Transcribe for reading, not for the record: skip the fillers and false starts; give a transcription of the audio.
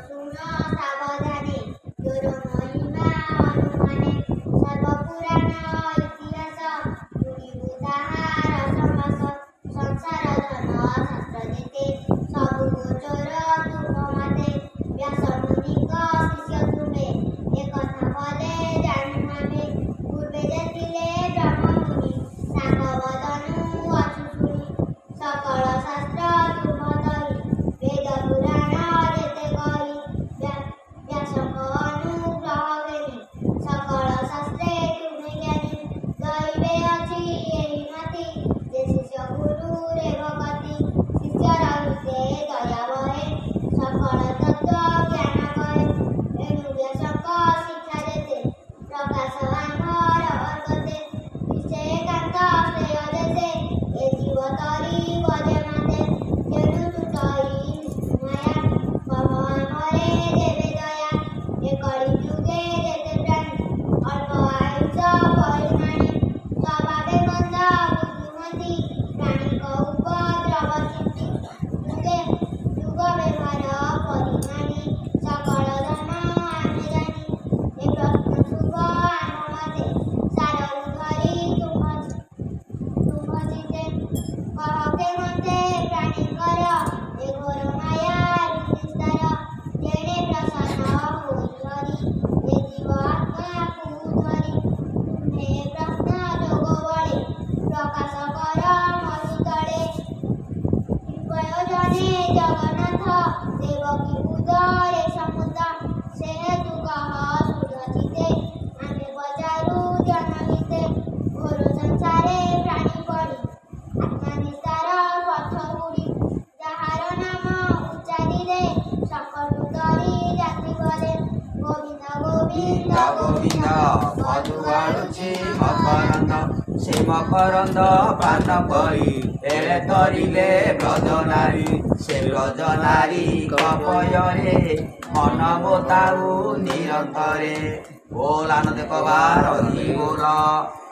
ଶୁଣ ସାବଧାନେ, ତୋର ମହିମା ଅନୁମାନେ ସର୍ବପୁରାଣ ଇତିହାସ, ଶୁଣିବୁ ତାହାର ସମାସ। ସଂସାର ଧନ ଶାସ୍ତ୍ର ଯେତେ, ସବୁ ଗୋଚର ତୁମ ମାତେ। ବ୍ୟାସ ମୁନିଙ୍କ ଶିଷ୍ୟ ତୁମେ, ଏ କଥା କଲେ ଜାଣୁ ଆମେ। ପୂର୍ବେ ଯେ ଥିଲେ ବ୍ରହ୍ମମୁନି, ତାଙ୍କ ବଦନୁ ଅଛୁ ଶୁଣି। ସକଳ ଶାସ୍ତ୍ର ତୁମ ତରି, ବେଦ ପୁରାଣ ଯେତେ କହି। ବ୍ୟାସଙ୍କ ଅନୁଗ୍ରହ ଘେନି, ସକଳ ଶାସ୍ତ୍ରେ ତୁମେ ଜ୍ଞାନୀ। ଦଇବେ ଅଛି ଏହି ମତି, ଯେ ଶିଷ୍ୟ ଗୁରୁ ରେବକତି। ଶିଷ୍ୟର ହୃଦେ ଦୟା ବହେ, ସକଳ ତତ୍ତ୍ୱ ଜ୍ଞାନ କହେ। ଏଣୁ ବ୍ୟାସଙ୍କ ଶିକ୍ଷା ଯେତେ, ପ୍ରକାଶ ଆମ୍ଭର ଅର୍ଗତେ। ବିଷେ ଏକାନ୍ତ ଶ୍ରେୟ ଯେତେ, ଏ ଜୀବ ତରିବ ଯେ ମାତେ। ତେଣୁ ତୁଟଇ ବିଷ୍ଣୁମାୟା, କହ ଆମରେ ଦେବେ ଦୟା। ଏ କଳି ଯୁଗେ ଯେତେ ପ୍ରାଣୀ, ଅଳ୍ପ ଆୟୁଷ ପରିମାଣୀ। ସ୍ୱଭାବେ ମନ୍ଦ ବୁଦ୍ଧିମତୀ, ପ୍ରାଣୀଙ୍କ ଉପଦ୍ରବ ଚିନ୍ତି। ଯୁଗ ବ୍ୟବହାର ପରିମାଣି, ସକଳ ଧନ ଆମେ ଜାଣି। ଏ ପ୍ରଶ୍ନ ଶୁଭ ଆମ ମତେ, ସାରରୁ ଧରି ତୁମ୍ଭ ଚିତେ। କହ କେମତେ ପ୍ରାଣୀଙ୍କର, ଏ ଘୋର ମାୟାରୁ ନିସ୍ତାର। ତେଣେ ପ୍ରସନ୍ନ ହୋଇ ହରି, ଏ ଜୀବ ଆତ୍ମାକୁ ଧରି। ତୁମ୍ଭେ ପ୍ରଶ୍ନ ଯୋଗ ବଳେ, ପ୍ରକାଶ କର ମରୁତଳେ। ପ୍ରୟୋଜନେ ଜଗନ୍ନାଥ, ଦେବକୀ ଉଦରେ ସମୁଦ୍ର। ସେ ହେତୁ କହ ଶୁଦ୍ଧ ଚିତ୍ତେ, ଆମେ ପଚାରୁ ଜନହିତେ। ଘୋର ସଂସାରେ ପ୍ରାଣୀ ପଡ଼ି, ଆତ୍ମନିସ୍ତାର ପଥ ହୁଡ଼ି। ଯାହାର ନାମ ଉଚ୍ଚାରିଲେ, ସକଳୁ ତରି ଜାତି ଗଲେ। ଗୋବିନ୍ଦ ଗୋବିନ୍ଦ ଗୋବିନ୍ଦ ମଧୁ ଆଳୁଛି ମକରନ୍ଦ, ସେ ମକରନ୍ଦ ପାନ କରି ଏଳେ ତରିଲେ ବ୍ରଜ ନାରୀ। ସେ ବ୍ରଜ ନାରୀ କପୟରେ, ମନ ବୋତାଉ ନିରନ୍ତରେ। ବୋଲ ଆନନ୍ଦ କବାର ବୋଲ।